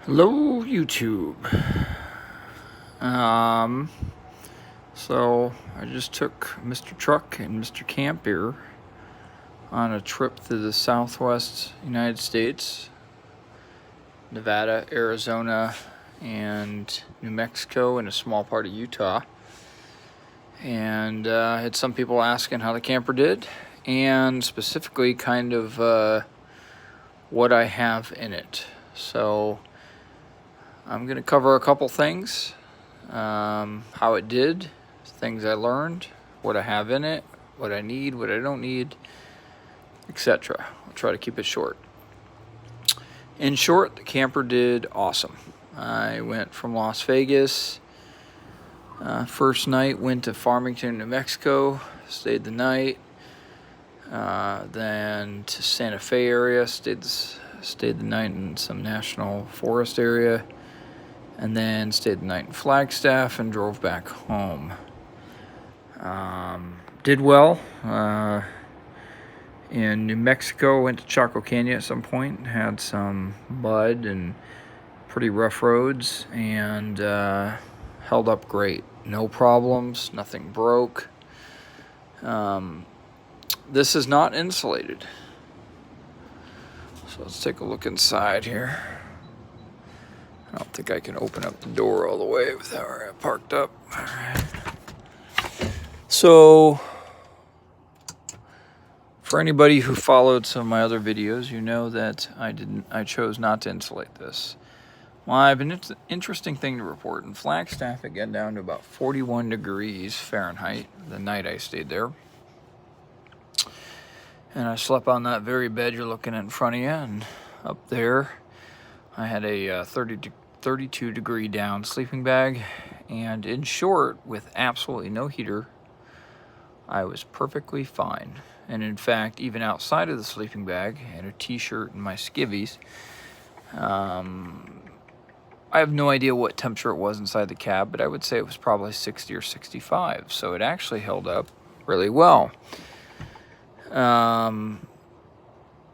Hello, YouTube. So I just took Mr. Truck and Mr. Camp here on a trip to the Southwest United States, Nevada, Arizona, and New Mexico, and a small part of Utah. And I had some people asking how the camper did, and specifically kind of what I have in it. So I'm going to cover a couple things, how it did, things I learned, what I have in it, what I need, what I don't need, etc. I'll try to keep it short. In short, the camper did awesome. I went from Las Vegas. First night, went to Farmington, New Mexico, stayed the night. Then to Santa Fe area, stayed the night in some national forest area. And then stayed the night in Flagstaff and drove back home. Did well. In New Mexico, went to Chaco Canyon at some point. Had some mud and pretty rough roads, and held up great. No problems. Nothing broke. This is not insulated. So let's take a look inside here. I don't think I can open up the door all the way without it parked up. All right. So, for anybody who followed some of my other videos, you know that I chose not to insulate this. Well, I have an interesting thing to report. In Flagstaff, it got down to about 41 degrees Fahrenheit the night I stayed there. And I slept on that very bed you're looking at in front of you, and up there I had a 32 degree down sleeping bag, and in short, with absolutely no heater, I was perfectly fine. And in fact, even outside of the sleeping bag and a t-shirt and my skivvies, I have no idea what temperature it was inside the cab, but I would say it was probably 60 or 65, so it actually held up really well.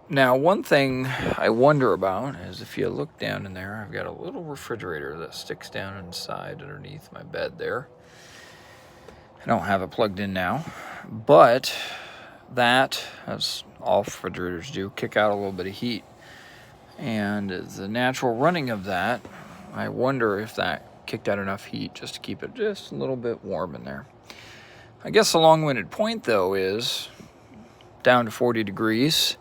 Now, one thing I wonder about is if you look down in there, I've got a little refrigerator that sticks down inside underneath my bed there. I don't have it plugged in now, but that, as all refrigerators do, kick out a little bit of heat. And the natural running of that, I wonder if that kicked out enough heat just to keep it just a little bit warm in there. I guess the long-winded point, though, is down to 40 degrees.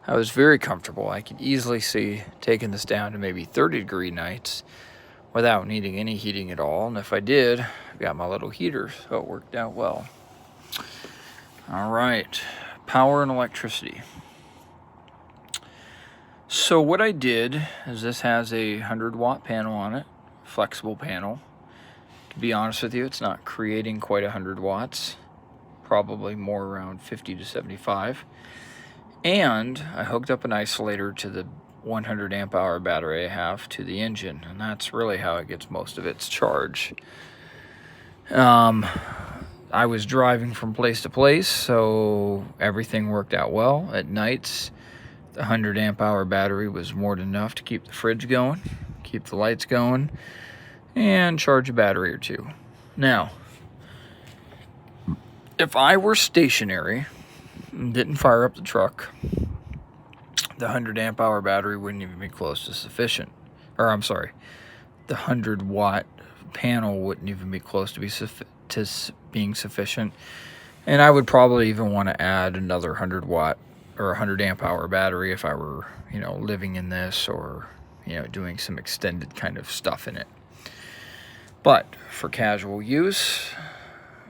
I was very comfortable. I could easily see taking this down to maybe 30-degree nights without needing any heating at all. And if I did, I've got my little heater, so it worked out well. All right, power and electricity. So what I did is this has a 100-watt panel on it, flexible panel. To be honest with you, it's not creating quite 100 watts, probably more around 50 to 75. And I hooked up an isolator to the 100 amp hour battery I have to the engine, and that's really how it gets most of its charge. I was driving from place to place, so everything worked out well. At nights, the 100 amp hour battery was more than enough to keep the fridge going, keep the lights going, and charge a battery or two. Now, if I were stationary and didn't fire up the truck, the 100 amp hour battery wouldn't even be close to sufficient. Or I'm sorry, the 100-watt panel wouldn't even be close to being sufficient. And I would probably even want to add another 100-watt or 100 amp hour battery if I were, living in this or, doing some extended kind of stuff in it. But for casual use,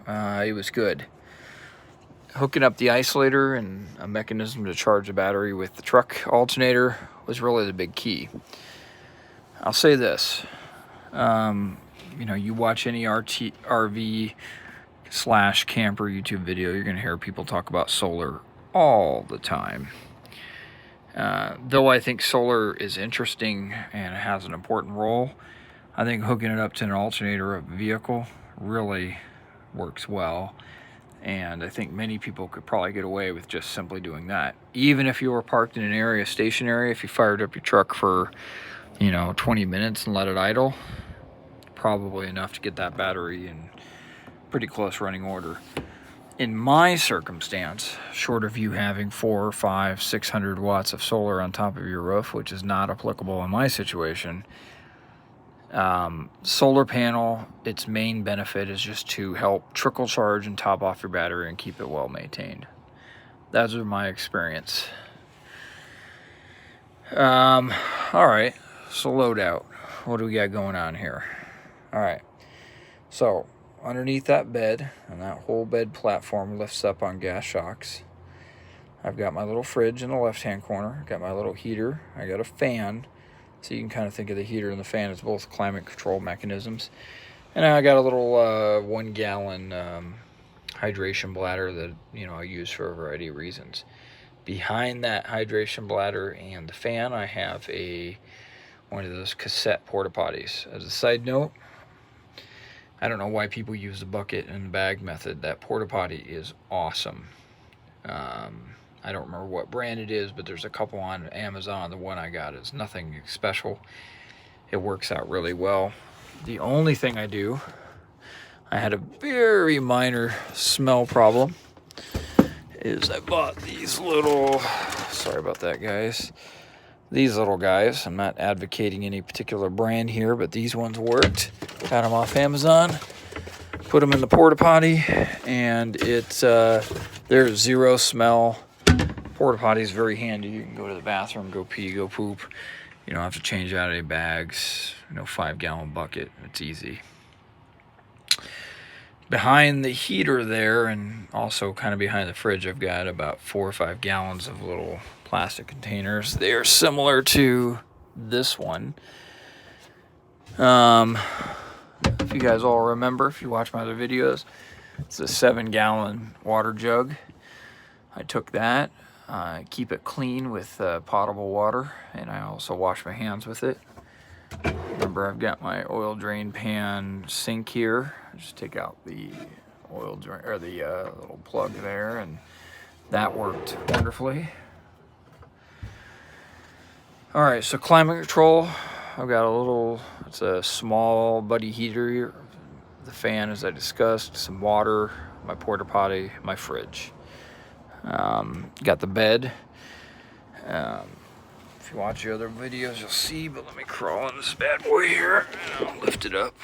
it was good. Hooking up the isolator and a mechanism to charge the battery with the truck alternator was really the big key. I'll say this, you watch any RV/camper YouTube video, you're going to hear people talk about solar all the time. Though I think solar is interesting and has an important role, I think hooking it up to an alternator of a vehicle really works well. And I think many people could probably get away with just simply doing that. Even if you were parked in an area stationary, if you fired up your truck for you know, 20 minutes and let it idle. Probably enough to get that battery in pretty close running order. In my circumstance, short of you having 400, 500, 600 watts of solar on top of your roof, which is not applicable in my situation, solar panel, its main benefit is just to help trickle charge and top off your battery and keep it well maintained. That's my experience. All right, so loadout. What do we got going on here? All right, so underneath that bed, and that whole bed platform lifts up on gas shocks. I've got my little fridge in the left-hand corner. Got my little heater. I got a fan. So you can kind of think of the heater and the fan as both climate control mechanisms. And I got a little 1 gallon hydration bladder that, you know, I use for a variety of reasons. Behind that hydration bladder and the fan, I have one of those cassette porta potties. As a side note, I don't know why people use the bucket and bag method. That porta potty is awesome. I don't remember what brand it is, but there's a couple on Amazon. The one I got is nothing special. It works out really well. The only thing I do, I had a very minor smell problem, is I bought these little, sorry about that guys, these little guys. I'm not advocating any particular brand here, but these ones worked. Got them off Amazon, put them in the porta potty, and it's there's zero smell. Porta potty is very handy. You can go to the bathroom, go pee, go poop. You don't have to change out any bags. You know, 5-gallon bucket. It's easy. Behind the heater there, and also kind of behind the fridge, I've got about 4 or 5 gallons of little plastic containers. They are similar to this one. If you guys all remember, if you watch my other videos, it's a 7-gallon water jug. I took that, keep it clean with potable water, and I also wash my hands with it. Remember, I've got my oil drain pan sink here. Just take out the oil drain, or the little plug there, and that worked wonderfully. All right, so climate control. I've got a little, it's a small buddy heater here. The fan, as I discussed, some water, my porta potty, my fridge. Got the bed. If you watch the other videos, you'll see, but let me crawl in this bad boy here and I'll lift it up.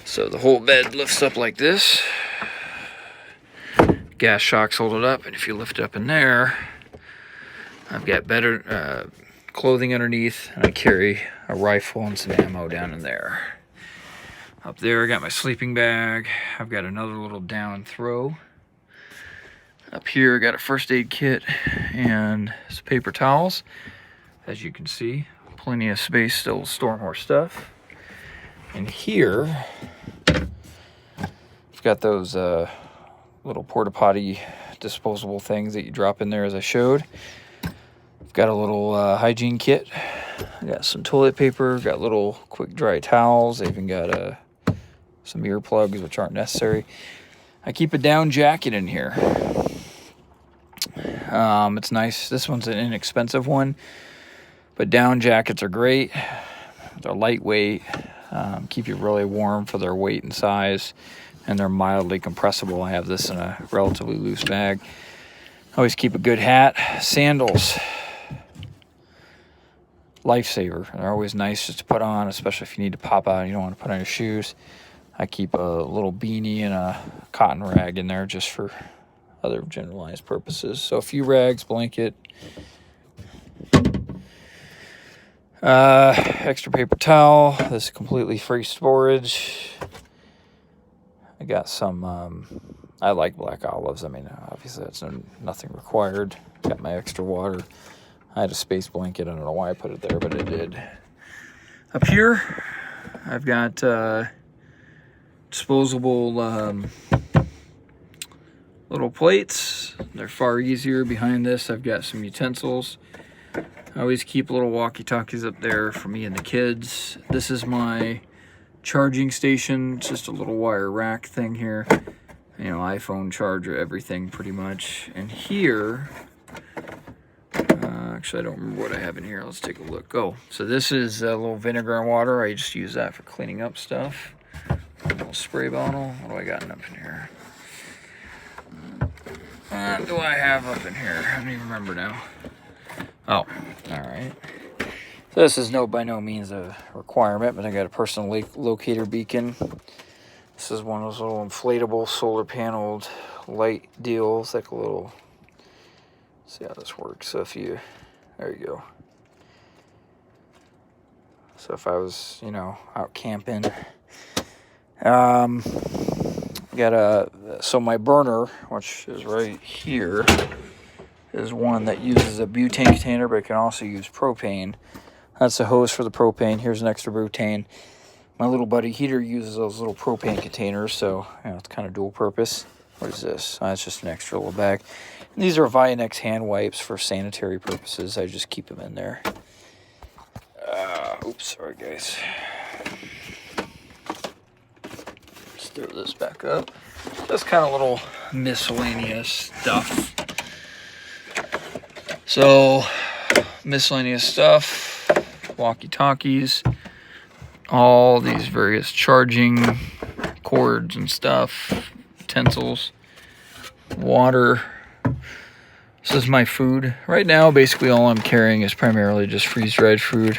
So the whole bed lifts up like this. Gas shocks hold it up, and if you lift it up in there, I've got better clothing underneath, and I carry a rifle and some ammo down in there. Up there, I got my sleeping bag. I've got another little down throw. Up here, I got a first aid kit and some paper towels. As you can see, plenty of space still to store more stuff. And here, I've got those little porta potty disposable things that you drop in there, as I showed. I've got a little hygiene kit. I got some toilet paper, got little quick dry towels. I even got some earplugs, which aren't necessary. I keep a down jacket in here. It's nice. This one's an inexpensive one, but down jackets are great. They're lightweight, keep you really warm for their weight and size, and they're mildly compressible. I have this in a relatively loose bag. Always keep a good hat. Sandals, lifesaver. They're always nice just to put on, especially if you need to pop out and you don't want to put on your shoes. I keep a little beanie and a cotton rag in there just for other generalized purposes. So a few rags, blanket, extra paper towel. This is completely free storage. I got some, I like black olives. I mean, obviously that's nothing required. Got my extra water. I had a space blanket. I don't know why I put it there, but it did. Up here, I've got disposable little plates. They're far easier. Behind this, I've got some utensils. I always keep little walkie-talkies up there for me and the kids. This is my charging station. It's just a little wire rack thing here. You know, iPhone charger, everything pretty much. And here, Actually, I don't remember what I have in here. Let's take a look. Oh, so this is a little vinegar and water. I just use that for cleaning up stuff. A little spray bottle. What do I got up in here? What do I have up in here? I don't even remember now. Oh, all right. So this is by no means a requirement, but I got a personal locator beacon. This is one of those little inflatable solar paneled light deals, like a little. See how this works. So there you go. So if I was, out camping, so my burner, which is right here, is one that uses a butane container, but it can also use propane. That's the hose for the propane. Here's an extra butane. My little buddy heater uses those little propane containers, so it's kind of dual purpose. What is this? It's just an extra little bag. And these are Vianex hand wipes for sanitary purposes. I just keep them in there. Oops, sorry guys. Let's throw this back up. Just kind of little miscellaneous stuff. So, miscellaneous stuff, walkie-talkies, all these various charging cords and stuff, utensils, water. This is my food. Right now, basically all I'm carrying is primarily just freeze-dried food.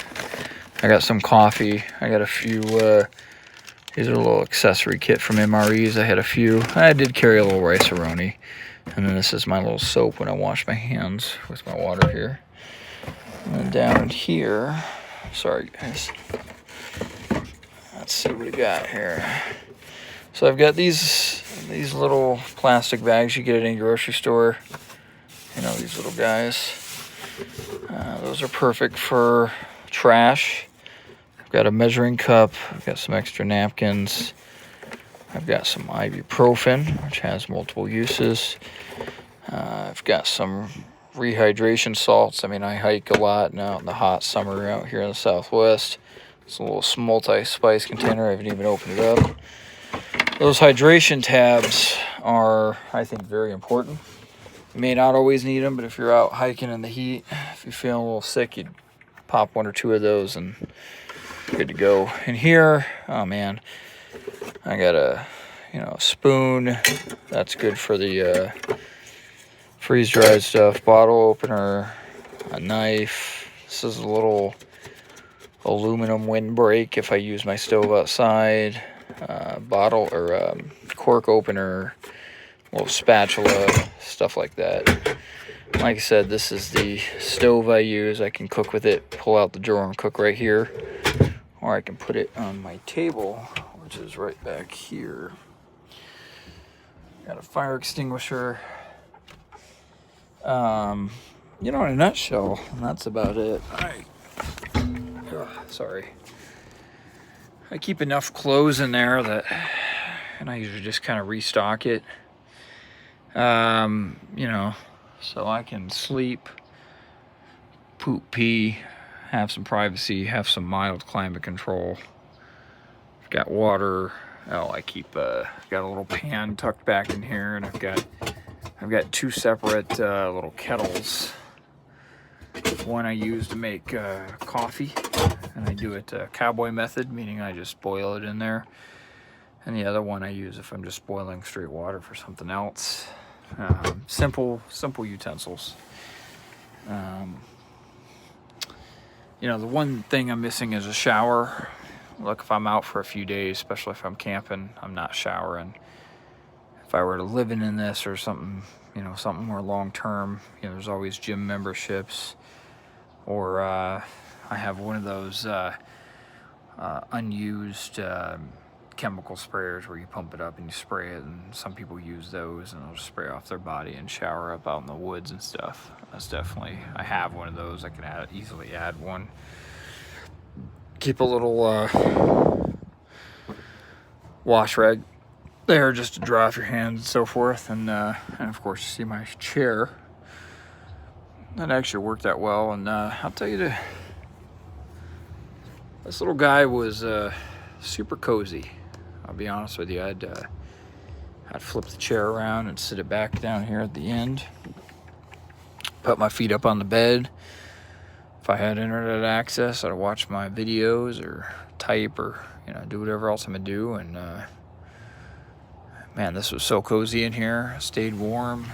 I got some coffee. I got a few, these are a little accessory kit from MREs. I had a few. I did carry a little rice-a-roni. And then this is my little soap when I wash my hands with my water here. And then down here, sorry guys. Let's see what we got here. So I've got these little plastic bags you get at any grocery store. These little guys. Those are perfect for trash. I've got a measuring cup. I've got some extra napkins. I've got some ibuprofen, which has multiple uses. I've got some rehydration salts. I mean, I hike a lot now in the hot summer out here in the Southwest. It's a little multi-spice container. I haven't even opened it up. Those hydration tabs are, I think, very important. You may not always need them, but if you're out hiking in the heat, if you're feeling a little sick, you'd pop one or two of those and good to go. And here, oh man, I got a spoon. That's good for the freeze-dried stuff. Bottle opener, a knife. This is a little aluminum windbreak if I use my stove outside. Bottle or cork opener, little spatula, stuff like that. Like I said, this is the stove I use. I can cook with it, pull out the drawer and cook right here. Or I can put it on my table, which is right back here. Got a fire extinguisher. In a nutshell, that's about it. Sorry. I keep enough clothes in there and I usually just kind of restock it. So I can sleep, poop, pee, have some privacy, have some mild climate control. I've got water. I keep got a little pan tucked back in here, and I've got two separate little kettles. One I use to make coffee, and I do it cowboy method, meaning I just boil it in there. And the other one I use if I'm just boiling straight water for something else. Simple utensils. The one thing I'm missing is a shower. Look, if I'm out for a few days, especially if I'm camping, I'm not showering. If I were to live in this or something, something more long-term, there's always gym memberships. Or I have one of those unused chemical sprayers where you pump it up and you spray it, and some people use those and they'll just spray off their body and shower up out in the woods and stuff. That's definitely, I have one of those. I can easily add one. Keep a little wash rag there just to dry off your hands and so forth. And of course, you see my chair. That actually worked out well. And I'll tell you, this little guy was super cozy. I'll be honest with you. I'd flip the chair around and sit it back down here at the end. Put my feet up on the bed. If I had internet access, I'd watch my videos or type or, you know, do whatever else I'm gonna do. And man, this was so cozy in here. Stayed warm.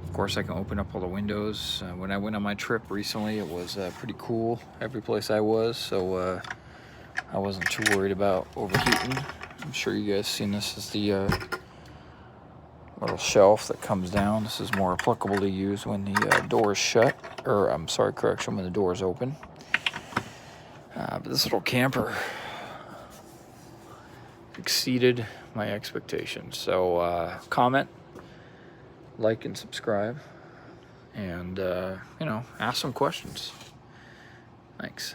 Of course, I can open up all the windows. When I went on my trip recently, it was pretty cool every place I was, so I wasn't too worried about overheating. I'm sure you guys seen this as the little shelf that comes down. This is more applicable to use when the door is shut, or I'm sorry, correction, when the door is open. But this little camper exceeded my expectations. So comment, like, and subscribe, and you know, ask some questions. Thanks.